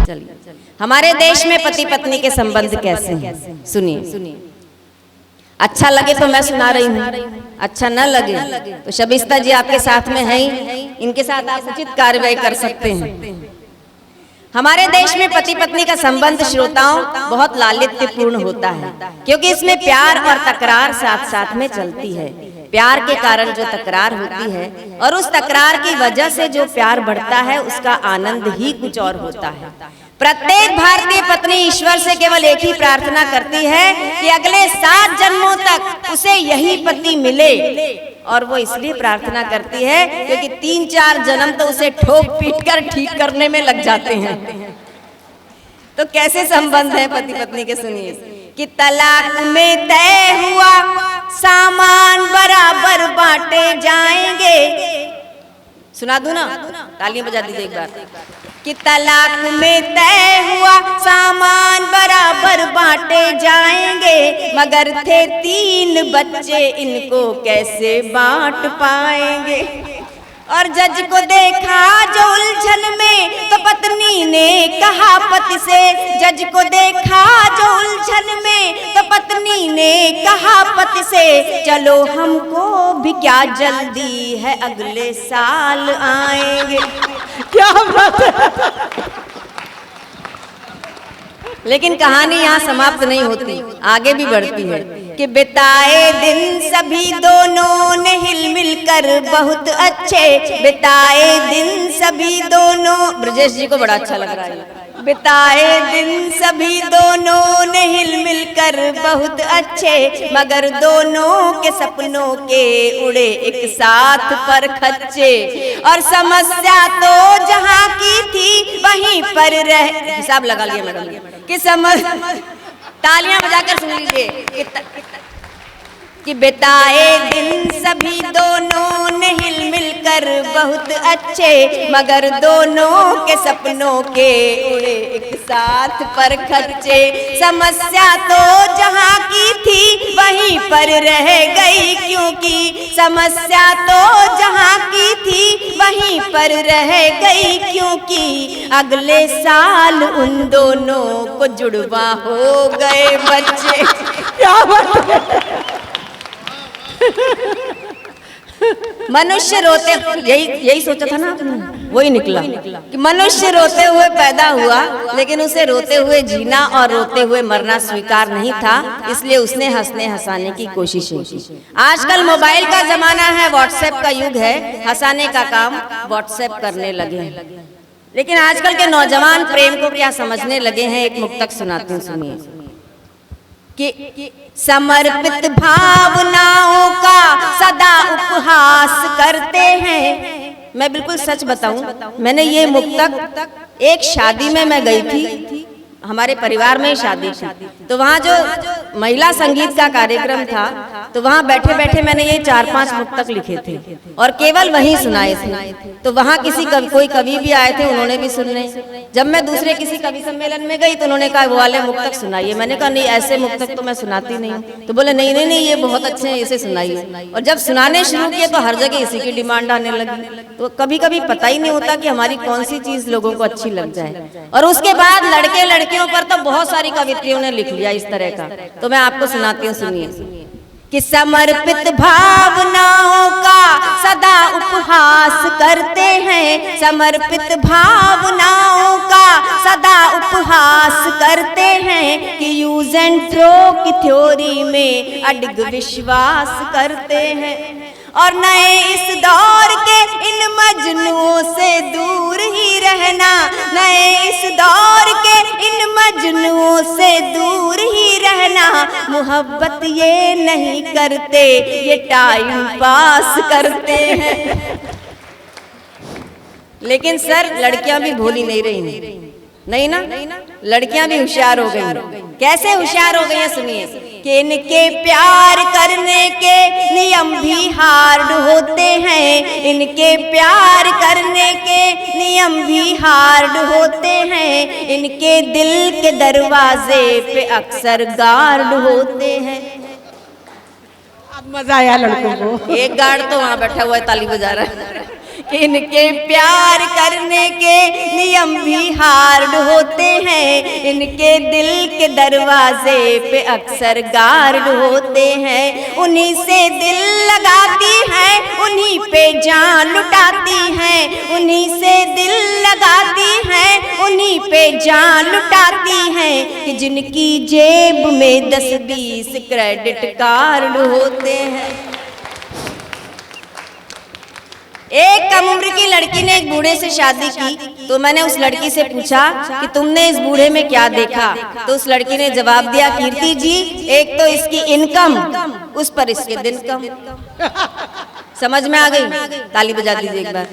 चलिए, हमारे देश में पति पत्नी के संबंध कैसे हैं सुनिए। अच्छा लगे तो मैं सुना रही हूँ, अच्छा न लगे तो शबिस्ता जी आपके साथ में हैं, इनके साथ आप उचित कार्रवाई कर सकते हैं। हमारे देश में पति पत्नी का संबंध श्रोताओं बहुत लालित्यपूर्ण होता है, क्योंकि इसमें प्यार और तकरार साथ साथ में चलती है। प्यार के कारण जो तकरार होती है और उस तकरार की वजह से जो प्यार बढ़ता है, उसका आनंद ही कुछ और होता है। प्रत्येक भारतीय पत्नी ईश्वर से केवल एक ही प्रार्थना करती है कि अगले 7 जन्मों तक उसे यही पति मिले, और वो इसलिए प्रार्थना करती है क्योंकि 3-4 जन्म तो उसे ठोक पीट कर ठीक करने में लग जाते हैं। तो कैसे संबंध है पति पत्नी के सुनिए कि तलाक में तय हुआ सामान बराबर बांटे जाएंगे। सुना दूं ना, तालियां बजा दीजिए एक बार। कि तलाक में तय हुआ सामान बराबर बांटे जाएंगे, मगर थे 3 बच्चे इनको कैसे बांट पाएंगे। और जज को देखा जो उलझन में तो पत्नी ने कहा पति से, जज को देखा जो उलझन में तो पत्नी ने कहा पति से, चलो हमको भी क्या जल्दी है अगले साल आएंगे। क्या बात है। लेकिन कहानी यहाँ समाप्त नहीं होती, आगे भी बढ़ती है कि बिताए दिन सभी दोनों ने हिल मिल कर बहुत अच्छे, बिताए दिन सभी दोनों, ब्रजेश जी को बड़ा अच्छा लग रहा है। बिताए दिन सभी दोनों ने हिल मिल कर बहुत अच्छे, मगर दोनों के सपनों के उड़े एक साथ पर खच्चे। और समस्या तो जहाँ की थी वहीं पर रह, हिसाब लगा लिया मैडम कि तालियां बजाकर सुन लीजिए कि बिताए दिन सभी दोनों ने हिल मिल कर बहुत अच्छे, मगर दोनों के सपनों के उड़े एक साथ पर खच्चे। समस्या तो जहाँ की थी वहीं पर रह गई, क्योंकि समस्या तो जहाँ की थी वहीं पर रह गई, क्योंकि अगले साल उन दोनों को जुड़वा हो गए बच्चे। क्या बात है। मनुष्य रोते, यही सोचा था ना आपने, वही निकला कि मनुष्य रोते हुए पैदा हुआ, लेकिन उसे रोते हुए जीना और रोते हुए मरना स्वीकार नहीं था, इसलिए उसने हंसने हंसाने की कोशिशें की। आजकल मोबाइल का जमाना है, व्हाट्सएप का युग है, हंसाने का काम व्हाट्सएप करने लगे हैं। लेकिन आजकल के नौजवान प्रेम को क्या समझने लगे हैं, एक मुक्तक सुनाती हूँ, सुनिए कि समर्पित भावनाओं का सदा उपहास करते हैं। मैं बिल्कुल सच बताऊं, मैंने ये मुक्तक एक शादी में मैं गई थी, हमारे परिवार में शादी थी, तो वहाँ जो महिला संगीत का कार्यक्रम था, तो वहाँ बैठे बैठे मैंने ये 4-5 मुक्तक लिखे थे और केवल वहीं सुनाए थे। तो वहाँ कोई कवि भी आए थे, उन्होंने भी सुनने। जब मैं दूसरे किसी कवि सम्मेलन में गई तो उन्होंने कहा वो वाले मुक्तक सुनाइए। मैंने कहा नहीं, ऐसे मुक्तक तो मैं सुनाती नहीं हूँ। तो बोले नहीं, ये बहुत अच्छे हैं, इसे सुनाइए। और जब सुनाने शुरू किए तो हर जगह इसी की डिमांड आने लगी। तो कभी कभी पता ही नहीं होता कि हमारी कौन सी चीज लोगों को अच्छी लग जाए। और उसके बाद लड़के लड़कियों पर तो बहुत सारी कवित्रियों ने लिख लिया इस तरह का। तो मैं आपको सुनाती हूँ, सुनिए कि समर्पित भावनाओं का सदा उपहास करते हैं, समर्पित भावनाओं का सदा उपहास करते हैं, कि यूज एंड थ्रो की थ्योरी में अडिग विश्वास करते हैं। और नए इस दौर के इन मजनुओं से दूर ही रहना, नए इस दौर के इन मजनुओं से दूर ही रहना। मोहब्बत ये नहीं करते, ये टाइम पास करते हैं। लेकिन सर लड़कियां भी भोली नहीं रही, नहीं ना, लड़कियां भी होशियार हो गई। कैसे होशियार हो गई हैं सुनिए कि इनके प्यार करने के नियम भी हार्ड होते हैं, इनके प्यार करने के नियम भी हार्ड होते हैं, इनके दिल के दरवाजे पे अक्सर गार्ड होते हैं। अब मजा आया लड़कों को। एक गार्ड तो वहां बैठा हुआ है, ताली बजा रहा है इनके प्यार करने के नियम भी हार्ड होते हैं, इनके दिल के दरवाजे पे अक्सर गार्ड होते हैं। उन्हीं से दिल लगाती है, उन्हीं पे जान लुटाती हैं, उन्हीं से दिल लगाती हैं, उन्हीं पे जान लुटाती हैं, कि जिनकी जेब में 10-20 क्रेडिट कार्ड होते हैं। एक कम उम्र की लड़की ने एक बूढ़े से शादी की, तो मैंने उस लड़की से पूछा कि तुमने इस बूढ़े में क्या देखा? तो उस लड़की ने जवाब दिया, कीर्ति जी, एक तो इसकी इनकम, उस पर इसके दिन कम। समझ में आ गई? ताली बजा दीजिए एक बार।